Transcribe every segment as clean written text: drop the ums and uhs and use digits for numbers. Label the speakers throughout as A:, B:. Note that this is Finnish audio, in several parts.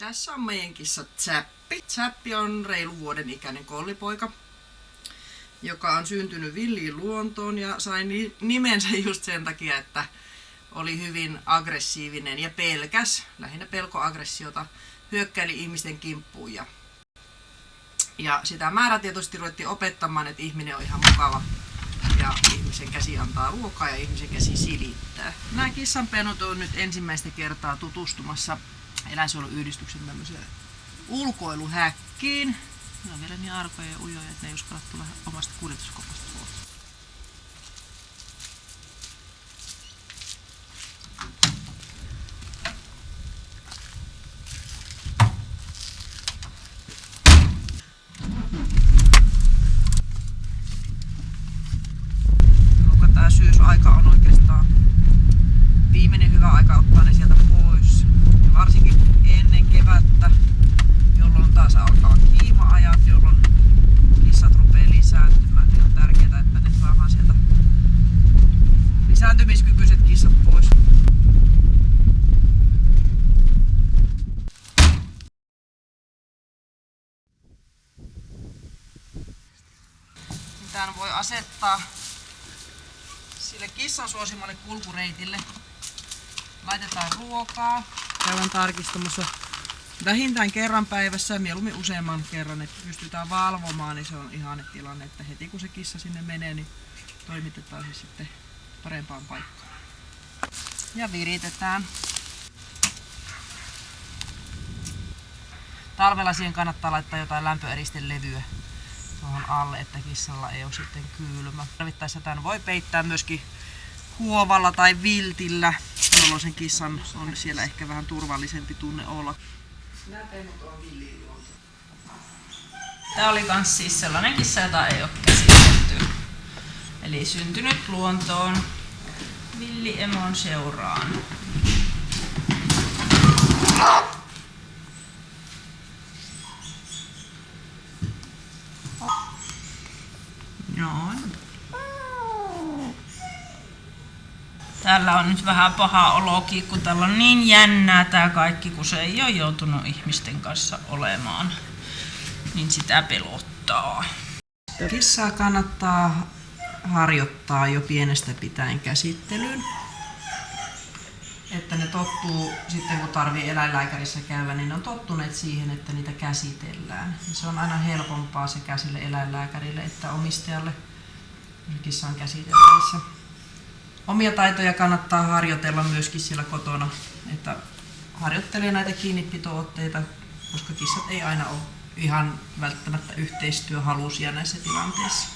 A: Tässä on meidän kissa Zappi. Zappi on reilu vuoden ikäinen kollipoika, joka on syntynyt villiin luontoon ja sai nimensä just sen takia, että oli hyvin aggressiivinen ja pelkäs, lähinnä pelkoaggressiota, hyökkäili ihmisten kimppuun. Ja sitä määrätietoisesti ruvettiin opettamaan, että ihminen on ihan mukava ja ihmisen käsi antaa ruokaa ja ihmisen käsi silittää. Nämä kissanpenut on nyt ensimmäistä kertaa tutustumassa eläinsuojeluyhdistyksen tämmöiseen ulkoiluhäkkiin. Ne on vielä niin arkoja ja ujoja, että ne ei uskalla tulla omasta kuljetuskopasta ulos. Tämä syysaika on oikeastaan viimeinen hyvä aika ottaa ne sieltä pois. Ja varsinkin ennen kevättä, jolloin taas alkaa kiima-ajat, jolloin kissat rupeaa lisääntymään. Niin on tärkeää, että ne saadaan sieltä lisääntymiskykyiset kissat pois. Tämän voi asettaa sille kissan suosimalle kulkureitille. Laitetaan ruokaa. Käydään tarkistamassa vähintään kerran päivässä, mieluummin useamman kerran, että pystytään valvomaan, niin se on ihane tilanne, että heti kun se kissa sinne menee, niin toimitetaan se sitten parempaan paikkaan. Ja viritetään. Talvella siihen kannattaa laittaa jotain lämpöeristelevyä tuohon alle, että kissalla ei ole sitten kylmä. Tarvittaessa tämän voi peittää myöskin huovalla tai viltillä, jolloin sen kissan on siellä ehkä vähän turvallisempi tunne olla. Nämä pennut on villiluonto. Tämä oli kans siis sellainen kissa, jota ei ole käsitelty. Eli syntynyt luontoon villiemon seuraan. Noin. Täällä on nyt vähän paha olokin, kun täällä on niin jännää tää kaikki, kun se ei ole joutunut ihmisten kanssa olemaan. Niin sitä pelottaa. Kissaa kannattaa harjoittaa jo pienestä pitäen käsittelyyn. Että ne tottuu sitten, kun tarvii eläinlääkärissä käydä, niin ne on tottuneet siihen, että niitä käsitellään. Ja se on aina helpompaa sekä sille eläinlääkärille että omistajalle kissan käsiteltävissä. Omia taitoja kannattaa harjoitella myöskin siellä kotona, että harjoittelee näitä kiinnipito-otteita, koska kissat ei aina ole ihan välttämättä yhteistyöhaluisia näissä tilanteissa.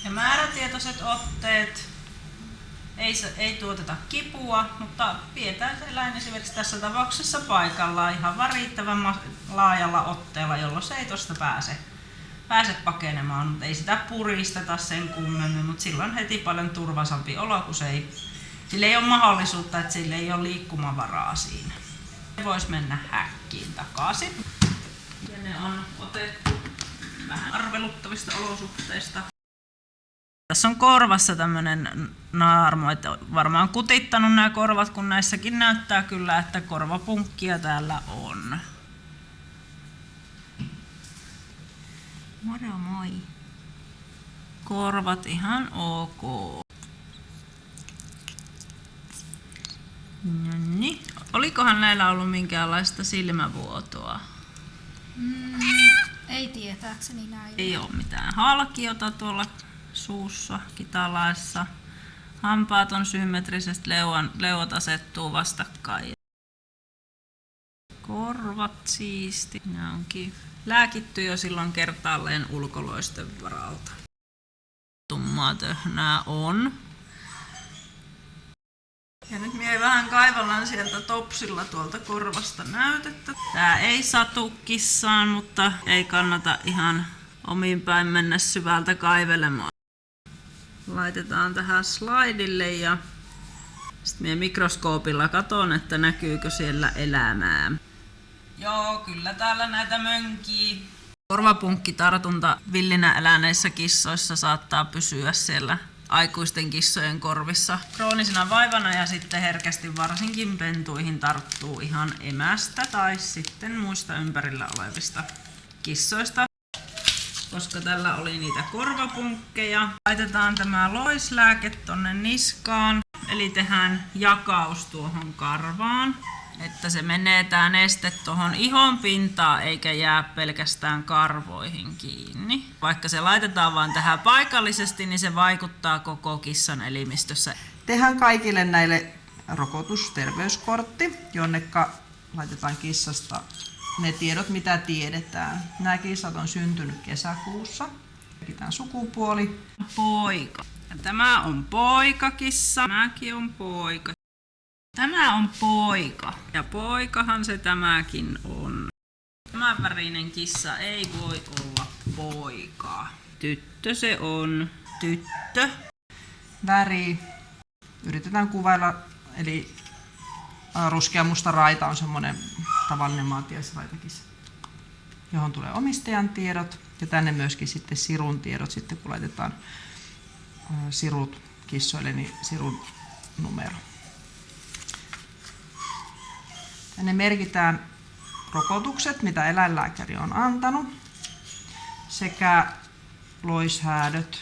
A: Ja määrätietoiset otteet. Ei tuoteta kipua, mutta pidetään se eläin esimerkiksi tässä tapauksessa paikallaan ihan riittävän laajalla otteella, jolloin se ei tuosta pääse pakenemaan, mutta ei sitä puristeta sen kummemmin, mutta silloin heti paljon turvallisempi olo, kun sillä ei ole mahdollisuutta, että sillä ei ole liikkumavaraa siinä. Se voisi mennä häkkiin takaisin. Ja ne on otettu vähän arveluttavista olosuhteista. Tässä on korvassa tämmönen naarmu, että varmaan kutittanut nämä korvat, kun näissäkin näyttää kyllä, että korvapunkkia täällä on. Moro moi. Korvat ihan ok. Nonni. Olikohan näillä ollut minkäänlaista silmävuotoa?
B: Ei tietääkseni näin.
A: Ei ole mitään halkiota tuolla suussa, kitalaissa. Hampaat on symmetrisesti, leuat asettuu vastakkain. Korvat siisti. Nämä onkin lääkitty jo silloin kertaalleen ulkoloisten varalta. Tummaa töhnää on. Ja nyt minä vähän kaivallaan sieltä topsilla tuolta korvasta näytettä. Tää ei satu kissaan, mutta ei kannata ihan omin päin mennä syvältä kaivelemaan. Laitetaan tähän slaidille ja sitten minä mikroskoopilla katon, että näkyykö siellä elämää. Joo, kyllä täällä näitä mönkii. Korvapunkkitartunta villinä eläneissä kissoissa saattaa pysyä siellä
B: aikuisten kissojen korvissa. Kroonisena vaivana ja sitten herkästi varsinkin pentuihin tarttuu ihan emästä tai sitten muista ympärillä olevista kissoista. Koska tällä oli niitä korvapunkkeja, laitetaan tämä loislääke tonne niskaan, eli tehdään jakaus tuohon karvaan, että se menee tää neste tuohon ihon pintaan eikä jää pelkästään karvoihin kiinni. Vaikka se laitetaan vaan tähän paikallisesti, niin se vaikuttaa koko kissan elimistössä.
A: Tehdään kaikille näille rokotusterveyskortti, jonneka laitetaan kissasta ne tiedot, mitä tiedetään. Nämä kissat on syntynyt kesäkuussa. Tämä sukupuoli.
B: Poika. Ja tämä on poikakissa. Tämäkin on poika. Tämä on poika. Ja poikahan se tämäkin on. Tämän värinen kissa ei voi olla poika. Tyttö se on. Tyttö.
A: Väri. Yritetään kuvailla, eli ruskeamusta raita on semmoinen tavallinen maatiaisraitakissa, johon tulee omistajan tiedot ja tänne myöskin sitten sirun tiedot, sitten kun laitetaan sirut kissoille, niin sirun numero. Tänne merkitään rokotukset, mitä eläinlääkäri on antanut, sekä loishäädöt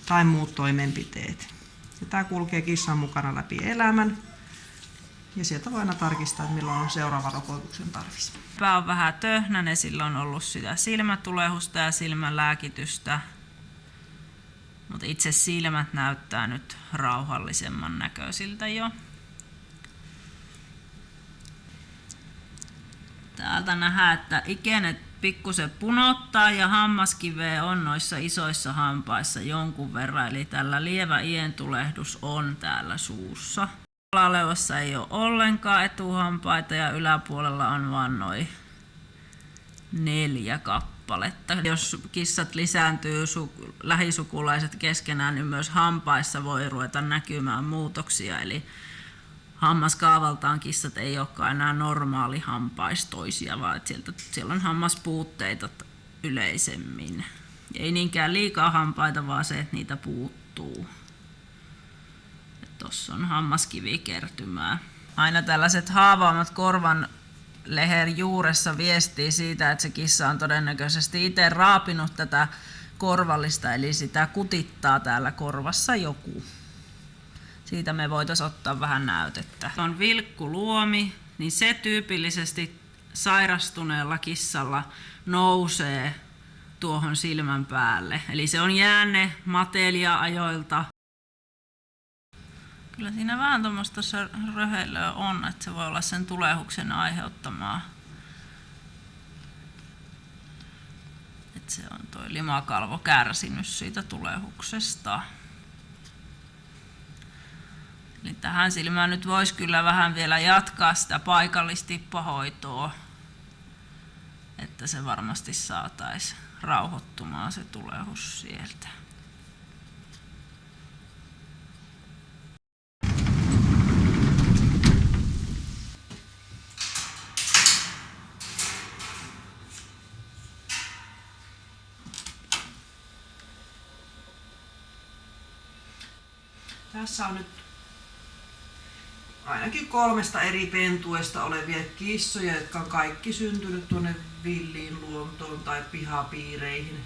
A: tai muut toimenpiteet. Ja tämä kulkee kissan mukana läpi elämän. Ja sieltä voi aina tarkistaa, että milloin on seuraava rokotuksen tarvis.
B: Pää on vähän töhnäinen, sillä on ollut sitä silmätulehusta ja silmälääkitystä. Mutta itse silmät näyttää nyt rauhallisemman näköisiltä jo. Täältä nähdään, että ikenet pikkusen punottaa ja hammaskiveä on noissa isoissa hampaissa jonkun verran. Eli tällä lievä ientulehdus on täällä suussa. Alaleuassa ei ole ollenkaan etuhampaita ja yläpuolella on vain noin 4 kappaletta. Jos kissat lisääntyy lähisukulaiset keskenään, niin myös hampaissa voi ruveta näkymään muutoksia. Eli hammaskaavaltaan kissat ei olekaan enää normaali hampaistoisia, vaan siellä on hammaspuutteita yleisemmin. Ei niinkään liikaa hampaita, vaan se, että niitä puuttuu. Tuossa on hammaskivikertymää. Aina tällaiset haavaamat korvan leher juuressa viestii siitä, että se kissa on todennäköisesti itse raapinut tätä korvallista, eli sitä kutittaa täällä korvassa joku. Siitä me voitaisiin ottaa vähän näytettä. On vilkkuluomi, niin se tyypillisesti sairastuneella kissalla nousee tuohon silmän päälle. Eli se on jäänne matelia ajoilta. Kyllä siinä vähän tuommoista röheilyä on, että se voi olla sen tulehuksen aiheuttamaa. Että se on toi limakalvo kärsinyt siitä tulehuksesta. Eli tähän silmään nyt voisi kyllä vähän vielä jatkaa sitä paikallistippahoitoa, että se varmasti saataisiin rauhoittumaan se tulehus sieltä.
A: Tässä on nyt ainakin 3 eri pentuesta olevia kissoja, jotka on kaikki syntynyt tuonne villiin luontoon tai pihapiireihin.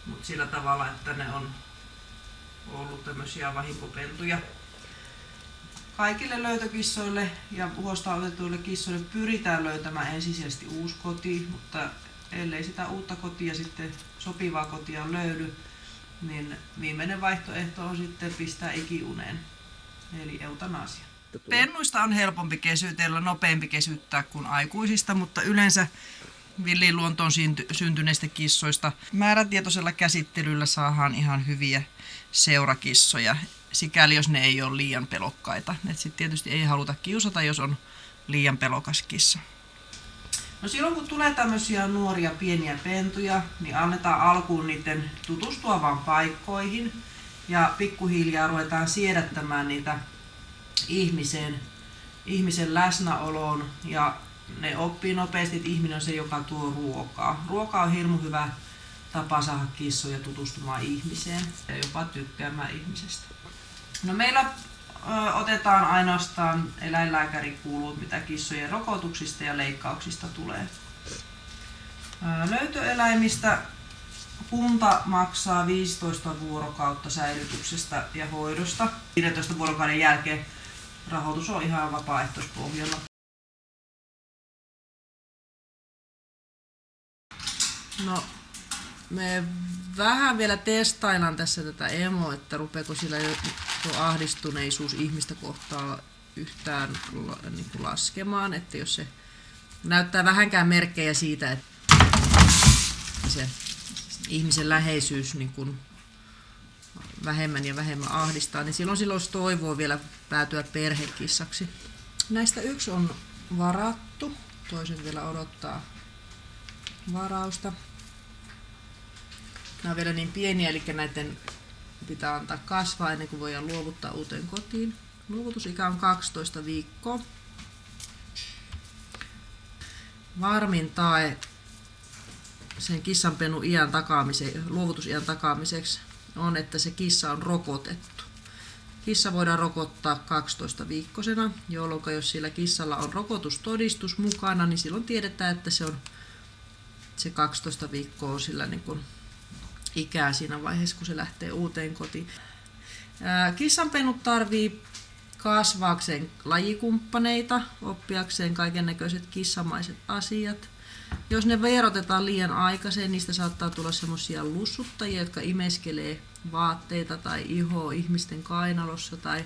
A: Mutta sillä tavalla, että ne on ollut tämmöisiä vahinkopentuja. Kaikille löytökissoille ja huostaanotetuille kissoille pyritään löytämään ensisijaisesti uusi koti, mutta ellei sitä uutta kotia sitten sopivaa kotia löydy, niin viimeinen vaihtoehto on sitten pistää ikiuneen, eli eutanasia. Pennuista on helpompi kesytellä, nopeampi kesyttää kuin aikuisista, mutta yleensä villiin luontoon syntyneistä kissoista määrätietoisella käsittelyllä saadaan ihan hyviä seurakissoja, sikäli jos ne ei ole liian pelokkaita. Sitten tietysti ei haluta kiusata, jos on liian pelokas kissa. No silloin kun tulee tämmöisiä nuoria pieniä pentuja, niin annetaan alkuun niiden tutustua vaan paikkoihin ja pikkuhiljaa ruvetaan siedättämään niitä ihmisen läsnäoloon ja ne oppii nopeasti, että ihminen on se, joka tuo ruokaa. Ruoka on hirmu hyvä tapa saada kissoja tutustumaan ihmiseen ja jopa tykkäämään ihmisestä. No meillä otetaan ainoastaan eläinlääkärikulut, mitä kissojen rokotuksista ja leikkauksista tulee. Löytöeläimistä kunta maksaa 15 vuorokautta säilytyksestä ja hoidosta. 15 vuorokauden jälkeen rahoitus on ihan vapaaehtoispohjalla. No, me vähän vielä testaillaan tässä tätä emoa, että rupeako sillä jo ahdistuneisuus ihmistä kohtaan yhtään niin kuin laskemaan, että jos se näyttää vähänkään merkkejä siitä, että se ihmisen läheisyys niin kuin vähemmän ja vähemmän ahdistaa, niin silloin olisi toivoa vielä päätyä perhekissaksi. Näistä yksi on varattu, toiset vielä odottaa varausta. Nämä on vielä niin pieniä, eli näiden pitää antaa kasvaa ennen kuin voidaan luovuttaa uuteen kotiin. Luovutusikä on 12 viikkoa. Varmin tae sen kissanpennun luovutusiän takaamiseksi on, että se kissa on rokotettu. Kissa voidaan rokottaa 12-viikkosena, jolloin jos sillä kissalla on rokotustodistus mukana, niin silloin tiedetään, että se 12 viikkoa on sillä niin kuin ikää siinä vaiheessa, kun se lähtee uuteen kotiin. Kissanpennut tarvii kasvaakseen lajikumppaneita, oppiakseen kaikennäköiset kissamaiset asiat. Jos ne veerotetaan liian aikaisin, niistä saattaa tulla semmoisia lussuttajia, jotka imeskelee vaatteita tai ihoa ihmisten kainalossa tai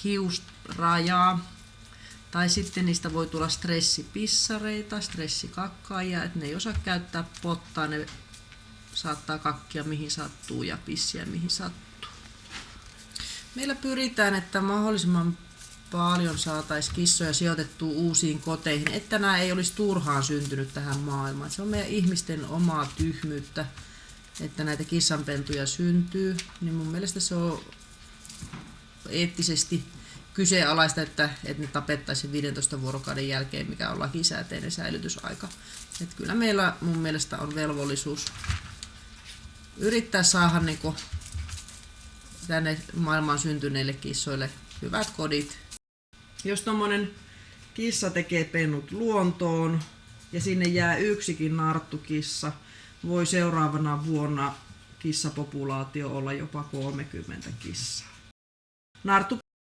A: hiusrajaa. Tai sitten niistä voi tulla stressipissareita, stressikakkaajia, että ne ei osaa käyttää pottaa, ne saattaa kakkia mihin sattuu ja pissiä mihin sattuu. Meillä pyritään, että mahdollisimman paljon saataisiin kissoja sijoitettua uusiin koteihin, että nämä ei olisi turhaan syntynyt tähän maailmaan. Se on meidän ihmisten omaa tyhmyyttä, että näitä kissanpentuja syntyy. Niin mun mielestä se on eettisesti kyseenalaista, että ne tapettaisiin 15 vuorokauden jälkeen, mikä on lakisääteinen säilytysaika. Et kyllä meillä mun mielestä on velvollisuus yrittää saada niinku tänne maailmaan syntyneille kissoille hyvät kodit. Jos tommonen kissa tekee pennut luontoon ja sinne jää yksikin narttukissa, voi seuraavana vuonna kissapopulaatio olla jopa 30 kissaa.